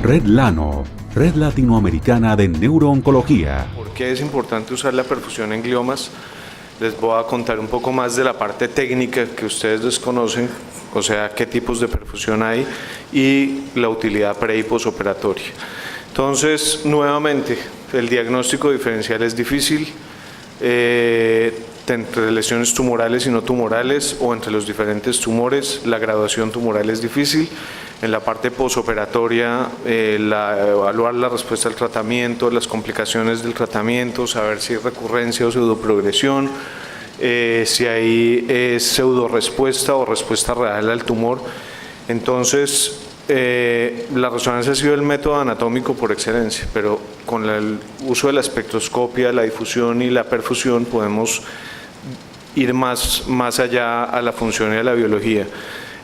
Red Lano, Red Latinoamericana de Neurooncología. ¿Por qué es importante usar la perfusión en gliomas? Les voy a contar un poco más de la parte técnica que ustedes desconocen, o sea, qué tipos de perfusión hay y la utilidad pre y posoperatoria. Entonces, nuevamente, el diagnóstico diferencial es difícil, entre lesiones tumorales y no tumorales o entre los diferentes tumores, la graduación tumoral es difícil. En la parte posoperatoria, evaluar la respuesta al tratamiento, las complicaciones del tratamiento, saber si hay recurrencia o pseudoprogresión, si hay pseudorespuesta o respuesta real al tumor. Entonces, la resonancia ha sido el método anatómico por excelencia, pero con el uso de la espectroscopia, la difusión y la perfusión podemos ir más allá a la función y a la biología.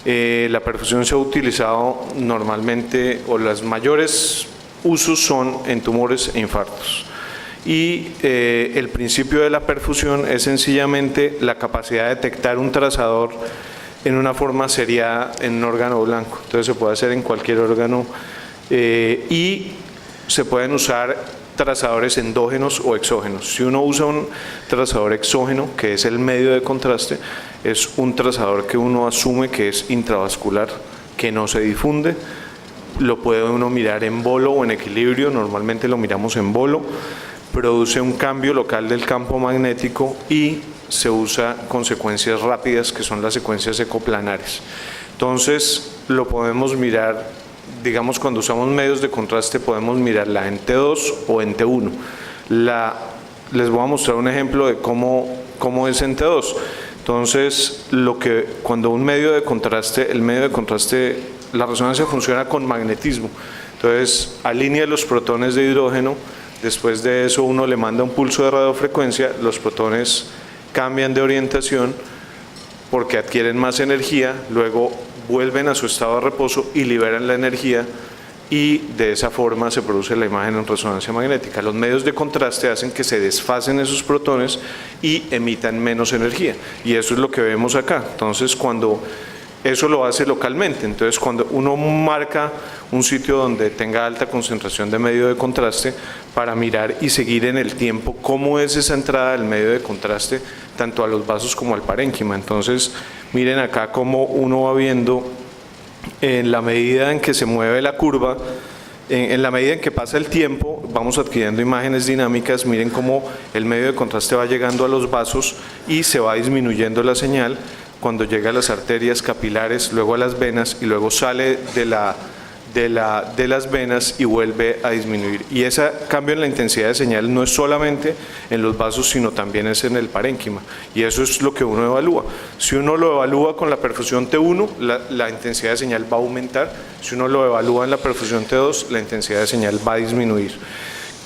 La perfusión se ha utilizado normalmente, o los mayores usos son en tumores e infartos. Y el principio de la perfusión es sencillamente la capacidad de detectar un trazador en una forma seriada en un órgano blanco. Entonces se puede hacer en cualquier órgano y se pueden usar trazadores endógenos o exógenos. Si uno usa un trazador exógeno, que es el medio de contraste, es un trazador que uno asume que es intravascular, que no se difunde, lo puede uno mirar en bolo o en equilibrio, normalmente lo miramos en bolo, produce un cambio local del campo magnético y se usa con secuencias rápidas, que son las secuencias ecoplanares. Entonces lo podemos mirar, digamos, cuando usamos medios de contraste podemos mirarla en T2 o en T1. Les voy a mostrar un ejemplo de cómo es en T2. Entonces, cuando un medio de contraste, la resonancia funciona con magnetismo. Entonces, alinea los protones de hidrógeno, después de eso uno le manda un pulso de radiofrecuencia, los protones cambian de orientación porque adquieren más energía, luego vuelven a su estado de reposo y liberan la energía, y de esa forma se produce la imagen en resonancia magnética. Los medios de contraste hacen que se desfasen esos protones y emitan menos energía, y eso es lo que vemos acá. Entonces, cuando eso lo hace localmente, entonces cuando uno marca un sitio donde tenga alta concentración de medio de contraste para mirar y seguir en el tiempo cómo es esa entrada del medio de contraste tanto a los vasos como al parénquima. Entonces, miren acá cómo uno va viendo en la medida en que se mueve la curva, en la medida en que pasa el tiempo, vamos adquiriendo imágenes dinámicas. Miren cómo el medio de contraste va llegando a los vasos y se va disminuyendo la señal cuando llega a las arterias capilares, luego a las venas y luego sale de las venas y vuelve a disminuir. Y ese cambio en la intensidad de señal no es solamente en los vasos, sino también es en el parénquima, y eso es lo que uno evalúa. Si uno lo evalúa con la perfusión T1, la intensidad de señal va a aumentar. Si uno lo evalúa en la perfusión T2, la intensidad de señal va a disminuir.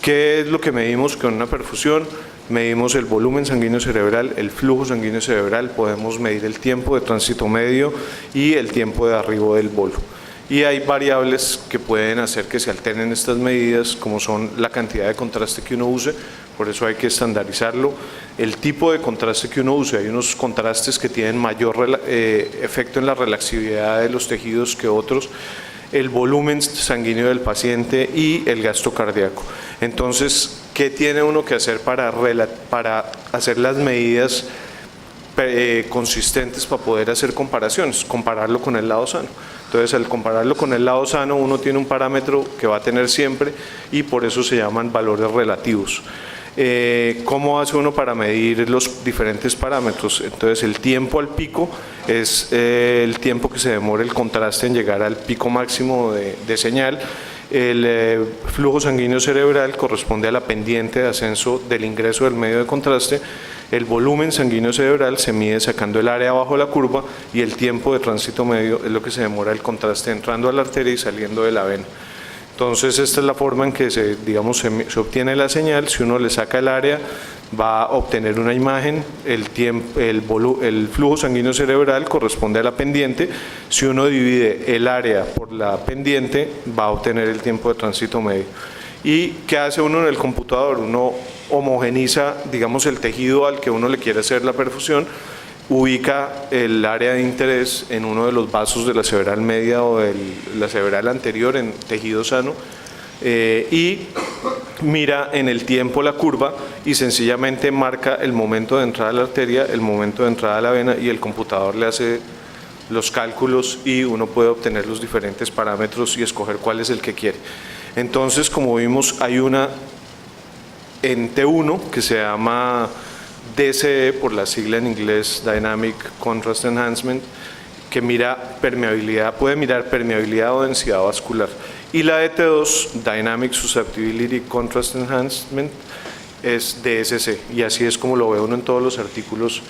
¿Qué es lo que medimos con una perfusión? Medimos el volumen sanguíneo cerebral, el flujo sanguíneo cerebral, podemos medir el tiempo de tránsito medio y el tiempo de arribo del bolo. Y hay variables que pueden hacer que se alteren estas medidas, como son la cantidad de contraste que uno use, por eso hay que estandarizarlo, el tipo de contraste que uno use. Hay unos contrastes que tienen mayor efecto en la relaxividad de los tejidos que otros, el volumen sanguíneo del paciente y el gasto cardíaco. Entonces, ¿qué tiene uno que hacer para hacer las medidas consistentes para poder hacer comparaciones? Compararlo con el lado sano. Entonces, al compararlo con el lado sano, uno tiene un parámetro que va a tener siempre, y por eso se llaman valores relativos. ¿Cómo hace uno para medir los diferentes parámetros? Entonces, el tiempo al pico es el tiempo que se demora el contraste en llegar al pico máximo de señal. El flujo sanguíneo cerebral corresponde a la pendiente de ascenso del ingreso del medio de contraste. El volumen sanguíneo cerebral se mide sacando el área abajo de la curva, y el tiempo de tránsito medio es lo que se demora el contraste entrando a la arteria y saliendo de la vena. Entonces, esta es la forma en que se obtiene la señal. Si uno le saca el área, va a obtener una imagen. El flujo sanguíneo cerebral corresponde a la pendiente. Si uno divide el área por la pendiente, va a obtener el tiempo de tránsito medio. ¿Y qué hace uno en el computador? Uno homogeniza, digamos, el tejido al que uno le quiere hacer la perfusión, ubica el área de interés en uno de los vasos de la cerebral media o de la cerebral anterior en tejido sano, y mira en el tiempo la curva y sencillamente marca el momento de entrada a la arteria, el momento de entrada a la vena, y el computador le hace los cálculos y uno puede obtener los diferentes parámetros y escoger cuál es el que quiere. Entonces, como vimos, hay una en T1 que se llama DCE, por la sigla en inglés, Dynamic Contrast Enhancement, que mira permeabilidad, puede mirar permeabilidad o densidad vascular. Y la de T2, Dynamic Susceptibility Contrast Enhancement, es DSC, y así es como lo ve uno en todos los artículos,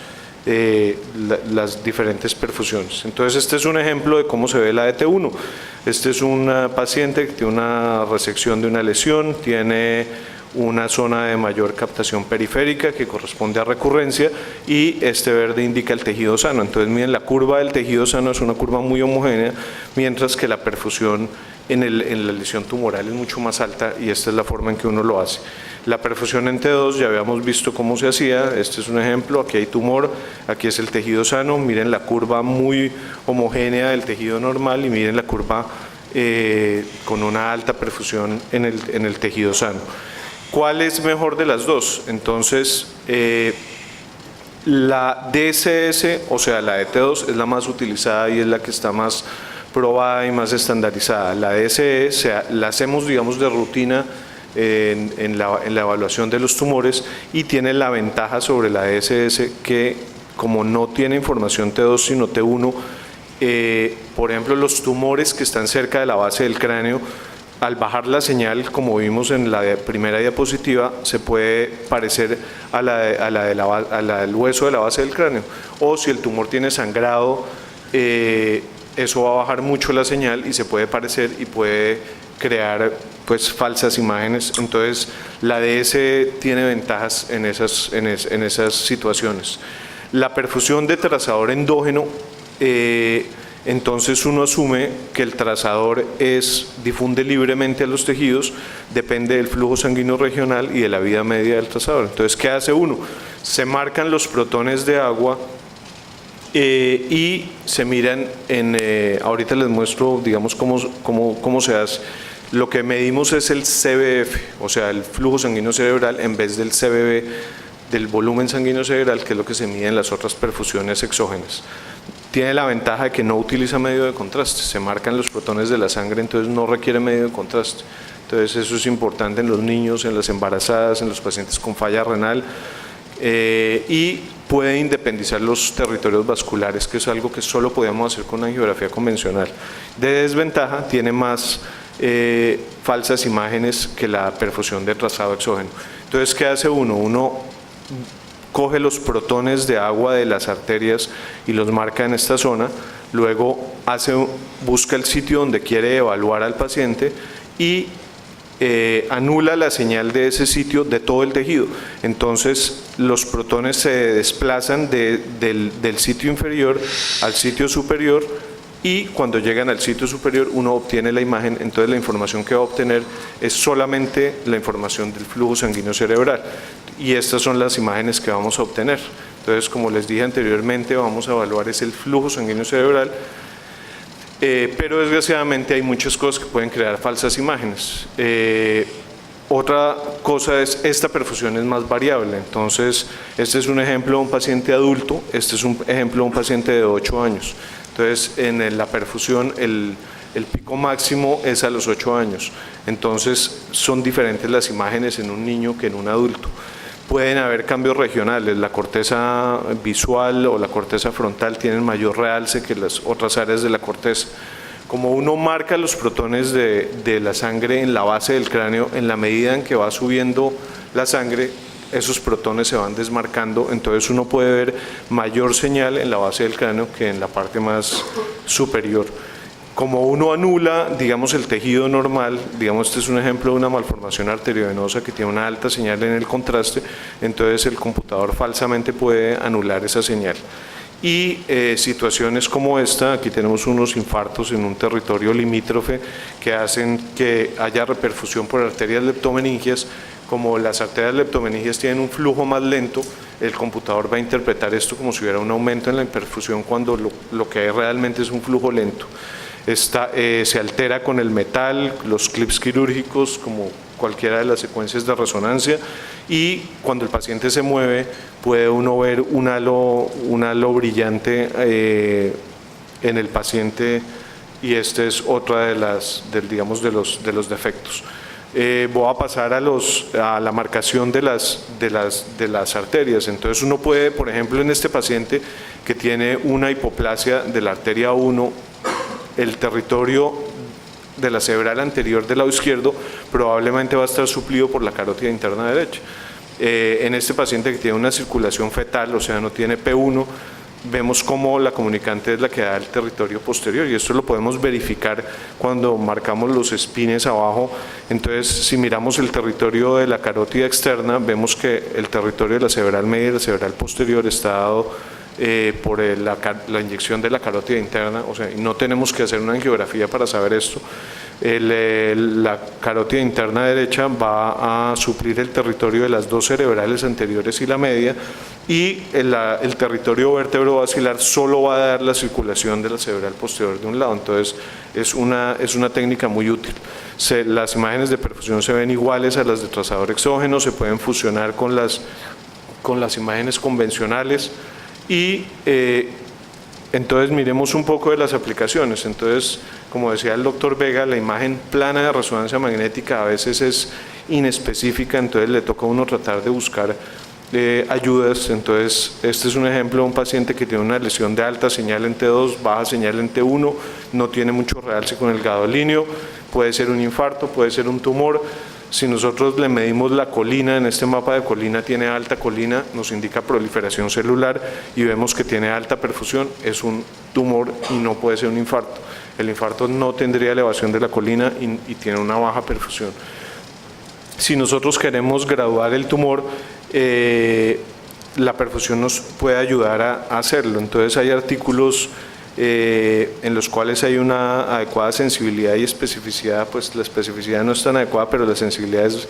las diferentes perfusiones. Entonces, este es un ejemplo de cómo se ve la de T1. Este es un paciente que tiene una resección de una lesión, tiene una zona de mayor captación periférica que corresponde a recurrencia, y este verde indica el tejido sano. Entonces, miren, la curva del tejido sano es una curva muy homogénea, mientras que la perfusión en la lesión tumoral es mucho más alta, y esta es la forma en que uno lo hace. La perfusión en T2 ya habíamos visto cómo se hacía. Este es un ejemplo, aquí hay tumor, aquí es el tejido sano, miren la curva muy homogénea del tejido normal, y miren la curva con una alta perfusión en el tejido sano. ¿Cuál es mejor de las dos? Entonces, la DSS, o sea, la de T2, es la más utilizada y es la que está más probada y más estandarizada. La DSE la hacemos, digamos, de rutina en la evaluación de los tumores, y tiene la ventaja sobre la DSS que, como no tiene información T2 sino T1, por ejemplo, los tumores que están cerca de la base del cráneo, al bajar la señal, como vimos en la primera diapositiva, se puede parecer a la del hueso de la base del cráneo. O si el tumor tiene sangrado, eso va a bajar mucho la señal y se puede parecer y puede crear, pues, falsas imágenes. Entonces, la DS tiene ventajas en esas situaciones. La perfusión de trazador endógeno, entonces uno asume que el trazador difunde libremente a los tejidos, depende del flujo sanguíneo regional y de la vida media del trazador. Entonces, ¿qué hace uno? Se marcan los protones de agua y se miran ahorita les muestro, digamos, cómo se hace. Lo que medimos es el CBF, o sea, el flujo sanguíneo cerebral, en vez del CBB, del volumen sanguíneo cerebral, que es lo que se mide en las otras perfusiones exógenas. Tiene la ventaja de que no utiliza medio de contraste, se marcan los protones de la sangre, entonces no requiere medio de contraste. Entonces, eso es importante en los niños, en las embarazadas, en los pacientes con falla renal, y puede independizar los territorios vasculares, que es algo que solo podíamos hacer con una angiografía convencional. De desventaja, tiene más falsas imágenes que la perfusión de trazado exógeno. Entonces, ¿qué hace uno? Uno coge los protones de agua de las arterias y los marca en esta zona, luego busca el sitio donde quiere evaluar al paciente y anula la señal de ese sitio de todo el tejido. Entonces, los protones se desplazan del sitio inferior al sitio superior, y cuando llegan al sitio superior uno obtiene la imagen. Entonces, la información que va a obtener es solamente la información del flujo sanguíneo cerebral, y estas son las imágenes que vamos a obtener. Entonces, como les dije anteriormente, vamos a evaluar el flujo sanguíneo cerebral, pero desgraciadamente hay muchas cosas que pueden crear falsas imágenes. Otra cosa es, esta perfusión es más variable. Entonces, este es un ejemplo de un paciente adulto, este es un ejemplo de un paciente de 8 años. Entonces, en la perfusión el pico máximo es a los 8 años. Entonces, son diferentes las imágenes en un niño que en un adulto. Pueden haber cambios regionales, la corteza visual o la corteza frontal tienen mayor realce que las otras áreas de la corteza. Como uno marca los protones de la sangre en la base del cráneo, en la medida en que va subiendo la sangre, esos protones se van desmarcando, entonces uno puede ver mayor señal en la base del cráneo que en la parte más superior. Como uno anula, digamos, el tejido normal, digamos, este es un ejemplo de una malformación arteriovenosa que tiene una alta señal en el contraste, entonces el computador falsamente puede anular esa señal. y situaciones como esta, aquí tenemos unos infartos en un territorio limítrofe que hacen que haya reperfusión por arterias leptomeningias. Como las arterias leptomeningias tienen un flujo más lento, el computador va a interpretar esto como si hubiera un aumento en la perfusión cuando lo que hay realmente es un flujo lento. Se altera con el metal, los clips quirúrgicos, como cualquiera de las secuencias de resonancia, y cuando el paciente se mueve puede uno ver un halo brillante en el paciente, y este es otra de los defectos. Voy a pasar a la marcación de las arterias. Entonces uno puede, por ejemplo, en este paciente que tiene una hipoplasia de la arteria 1, el territorio de la cerebral anterior del lado izquierdo probablemente va a estar suplido por la carótida interna derecha. En este paciente que tiene una circulación fetal, o sea, no tiene P1, vemos cómo la comunicante es la que da el territorio posterior, y esto lo podemos verificar cuando marcamos los espines abajo. Entonces, si miramos el territorio de la carótida externa, vemos que el territorio de la cerebral media y la cerebral posterior está dado por la inyección de la carótida interna, o sea, no tenemos que hacer una angiografía para saber esto. La carótida interna derecha va a suplir el territorio de las dos cerebrales anteriores y la media, y el territorio vertebrovascular solo va a dar la circulación de la cerebral posterior de un lado. Entonces es una técnica muy útil. Las imágenes de perfusión se ven iguales a las de trazador exógeno, se pueden fusionar con las imágenes convencionales, y entonces miremos un poco de las aplicaciones. Entonces, como decía el doctor Vega, la imagen plana de resonancia magnética a veces es inespecífica, entonces le toca a uno tratar de buscar ayudas. Entonces, este es un ejemplo de un paciente que tiene una lesión de alta señal en T2, baja señal en T1, no tiene mucho realce con el gadolíneo, puede ser un infarto, puede ser un tumor. Si nosotros le medimos la colina, en este mapa de colina tiene alta colina, nos indica proliferación celular, y vemos que tiene alta perfusión, es un tumor y no puede ser un infarto. El infarto no tendría elevación de la colina y tiene una baja perfusión. Si nosotros queremos graduar el tumor, la perfusión nos puede ayudar a hacerlo. Entonces hay artículos en los cuales hay una adecuada sensibilidad y especificidad. Pues la especificidad no es tan adecuada, pero la sensibilidad es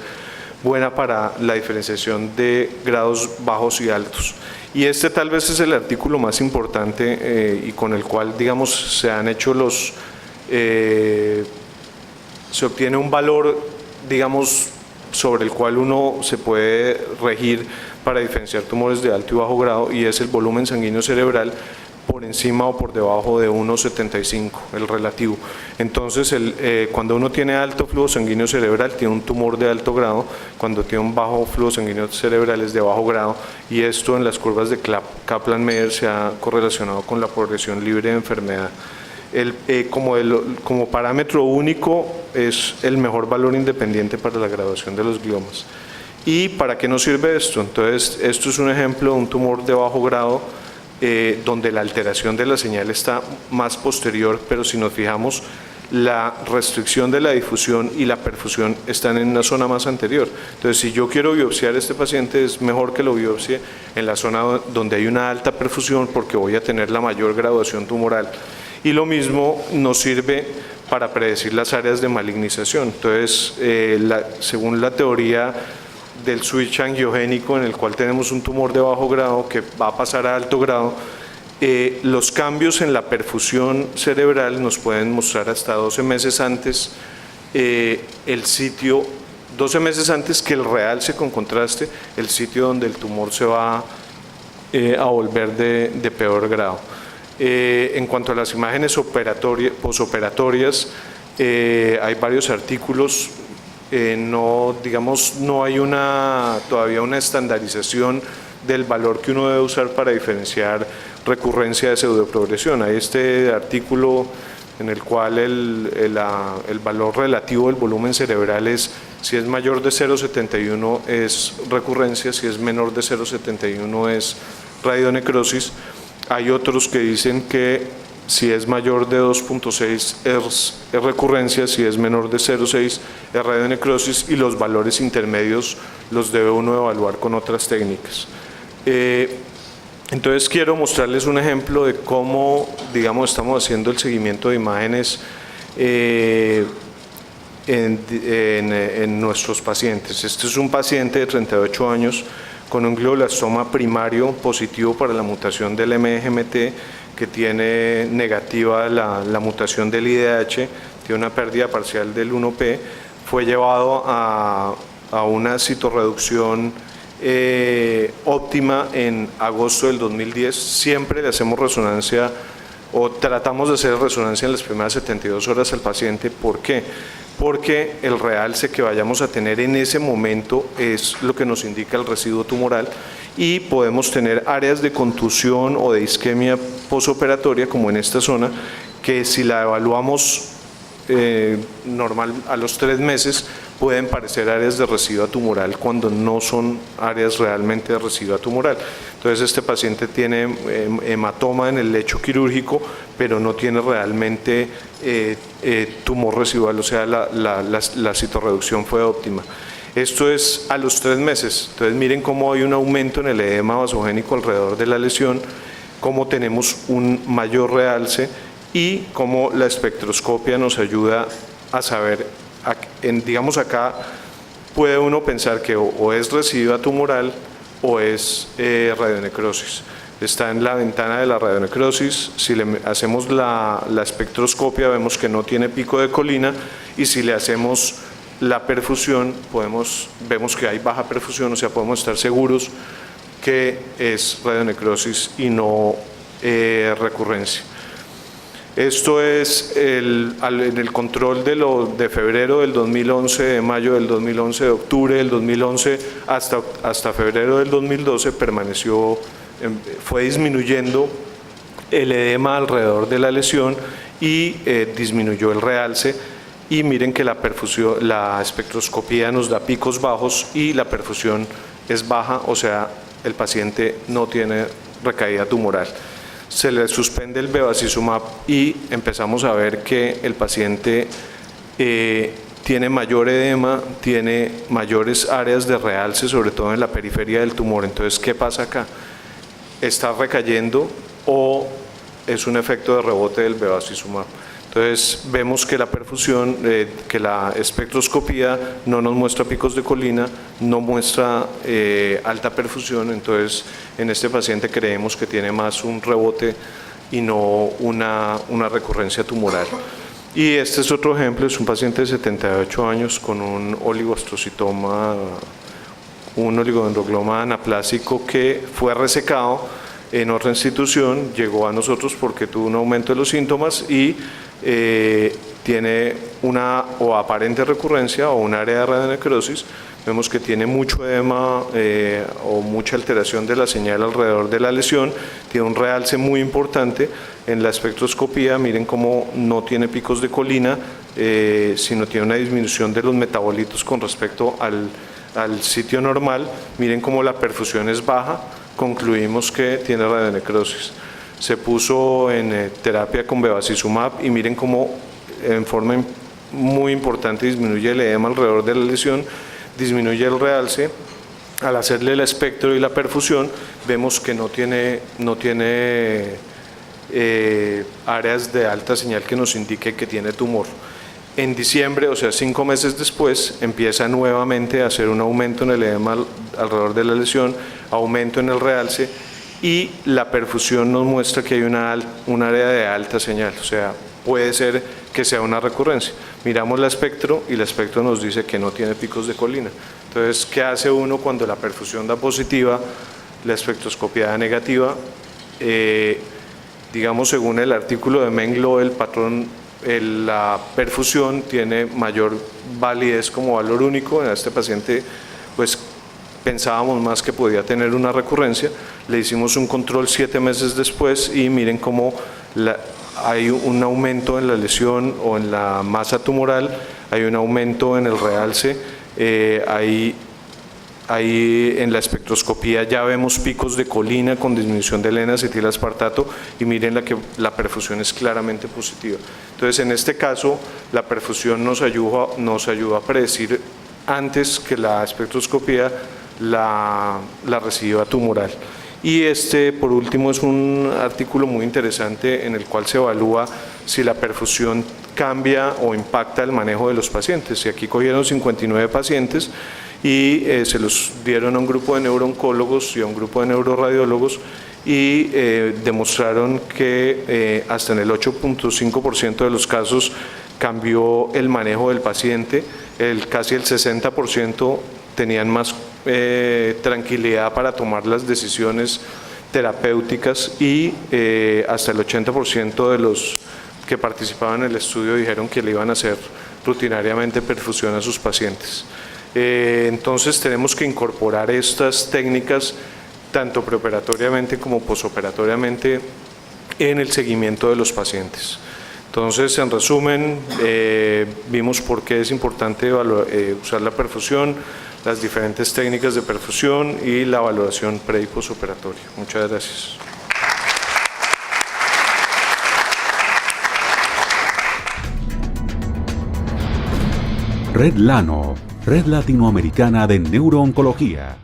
buena para la diferenciación de grados bajos y altos. Y este tal vez es el artículo más importante y con el cual, digamos, se han hecho se obtiene un valor, digamos, sobre el cual uno se puede regir para diferenciar tumores de alto y bajo grado, y es el volumen sanguíneo cerebral por encima o por debajo de 1,75, el relativo. Entonces, cuando uno tiene alto flujo sanguíneo cerebral, tiene un tumor de alto grado; cuando tiene un bajo flujo sanguíneo cerebral, es de bajo grado, y esto en las curvas de Kaplan-Meier se ha correlacionado con la progresión libre de enfermedad. Como parámetro único es el mejor valor independiente para la graduación de los gliomas. ¿Y para qué nos sirve esto? Entonces, esto es un ejemplo de un tumor de bajo grado donde la alteración de la señal está más posterior, pero si nos fijamos, la restricción de la difusión y la perfusión están en una zona más anterior. Entonces, si yo quiero biopsiar a este paciente, es mejor que lo biopsie en la zona donde hay una alta perfusión, porque voy a tener la mayor graduación tumoral. Y lo mismo nos sirve para predecir las áreas de malignización. Entonces, según la teoría del switch angiogénico, en el cual tenemos un tumor de bajo grado que va a pasar a alto grado, los cambios en la perfusión cerebral nos pueden mostrar hasta 12 meses antes el sitio, 12 meses antes que el realce con contraste, el sitio donde el tumor se va a volver de peor grado. En cuanto a las imágenes posoperatorias, hay varios artículos. No hay todavía una estandarización del valor que uno debe usar para diferenciar recurrencia de pseudoprogresión. Hay este artículo en el cual el valor relativo del volumen cerebral si es mayor de 0,71 es recurrencia, si es menor de 0,71 es radionecrosis. Hay otros que dicen que si es mayor de 2,6 es recurrencia, si es menor de 0,6 es radionecrosis, y los valores intermedios los debe uno evaluar con otras técnicas. Entonces quiero mostrarles un ejemplo de cómo, digamos, estamos haciendo el seguimiento de imágenes en nuestros pacientes. Este es un paciente de 38 años con un glioblastoma primario positivo para la mutación del MGMT, que tiene negativa la mutación del IDH, tiene una pérdida parcial del 1P, fue llevado a una citorreducción óptima en agosto del 2010. Siempre le hacemos resonancia o tratamos de hacer resonancia en las primeras 72 horas al paciente. ¿Por qué? Porque el realce que vayamos a tener en ese momento es lo que nos indica el residuo tumoral, y podemos tener áreas de contusión o de isquemia posoperatoria, como en esta zona, que si la evaluamos normal a los 3 meses pueden parecer áreas de residuo tumoral cuando no son áreas realmente de residuo tumoral. Entonces este paciente tiene hematoma en el lecho quirúrgico, pero no tiene realmente tumor residual, o sea, la citorreducción fue óptima. Esto es a los 3 meses. Entonces miren cómo hay un aumento en el edema vasogénico alrededor de la lesión, cómo tenemos un mayor realce y cómo la espectroscopia nos ayuda a saber, digamos acá puede uno pensar que o es residuo tumoral o es radionecrosis. Está en la ventana de la radionecrosis. Si le hacemos la espectroscopia vemos que no tiene pico de colina, y si le hacemos la perfusión vemos que hay baja perfusión, o sea, podemos estar seguros que es radionecrosis y no recurrencia. Esto es en el control de febrero del 2011, de mayo del 2011, de octubre del 2011 hasta febrero del 2012 fue disminuyendo el edema alrededor de la lesión y disminuyó el realce. Y miren que la espectroscopía nos da picos bajos y la perfusión es baja, o sea, el paciente no tiene recaída tumoral. Se le suspende el bevacizumab y empezamos a ver que el paciente tiene mayor edema, tiene mayores áreas de realce, sobre todo en la periferia del tumor. Entonces, ¿qué pasa acá? ¿Está recayendo o es un efecto de rebote del bevacizumab? Entonces vemos que la perfusión, que la espectroscopía no nos muestra picos de colina, no muestra alta perfusión. Entonces en este paciente creemos que tiene más un rebote y no una recurrencia tumoral. Y este es otro ejemplo, es un paciente de 78 años con un oligoastrocitoma, un oligodendrogloma anaplásico que fue resecado en otra institución, llegó a nosotros porque tuvo un aumento de los síntomas y tiene una o aparente recurrencia o un área de radionecrosis. Vemos que tiene mucho edema o mucha alteración de la señal alrededor de la lesión, tiene un realce muy importante. En la espectroscopía miren cómo no tiene picos de colina, sino tiene una disminución de los metabolitos con respecto al sitio normal. Miren cómo la perfusión es baja, concluimos que tiene radionecrosis. Se puso en terapia con bevacizumab y miren cómo en forma muy importante disminuye el edema alrededor de la lesión, disminuye el realce. Al hacerle el espectro y la perfusión vemos que no tiene áreas de alta señal que nos indique que tiene tumor. En diciembre, o sea 5 meses después, empieza nuevamente a hacer un aumento en el edema alrededor de la lesión, aumento en el realce, y la perfusión nos muestra que hay un área de alta señal, o sea, puede ser que sea una recurrencia. Miramos la espectro y la espectro nos dice que no tiene picos de colina. Entonces, ¿qué hace uno cuando la perfusión da positiva, la espectroscopia da negativa? Digamos, según el artículo de Menglo, el patrón, la perfusión tiene mayor validez como valor único. En este paciente, pues, pensábamos más que podía tener una recurrencia. Le hicimos un control 7 meses después y miren cómo hay un aumento en la lesión o en la masa tumoral, hay un aumento en el realce, ahí en la espectroscopía ya vemos picos de colina con disminución del N-acetilaspartato y miren que la perfusión es claramente positiva. Entonces en este caso la perfusión nos ayuda a predecir antes que la espectroscopía la residuo tumoral. Y este, por último, es un artículo muy interesante en el cual se evalúa si la perfusión cambia o impacta el manejo de los pacientes. Y aquí cogieron 59 pacientes y se los dieron a un grupo de neurooncólogos y a un grupo de neuroradiólogos y demostraron que hasta en el 8.5% de los casos cambió el manejo del paciente, casi el 60% tenían más tranquilidad para tomar las decisiones terapéuticas y hasta el 80% de los que participaban en el estudio dijeron que le iban a hacer rutinariamente perfusión a sus pacientes. Entonces tenemos que incorporar estas técnicas tanto preoperatoriamente como posoperatoriamente en el seguimiento de los pacientes. Entonces, en resumen, vimos por qué es importante usar la perfusión, las diferentes técnicas de perfusión y la valoración pre y posoperatoria. Muchas gracias. Red Lano, Red Latinoamericana de Neurooncología.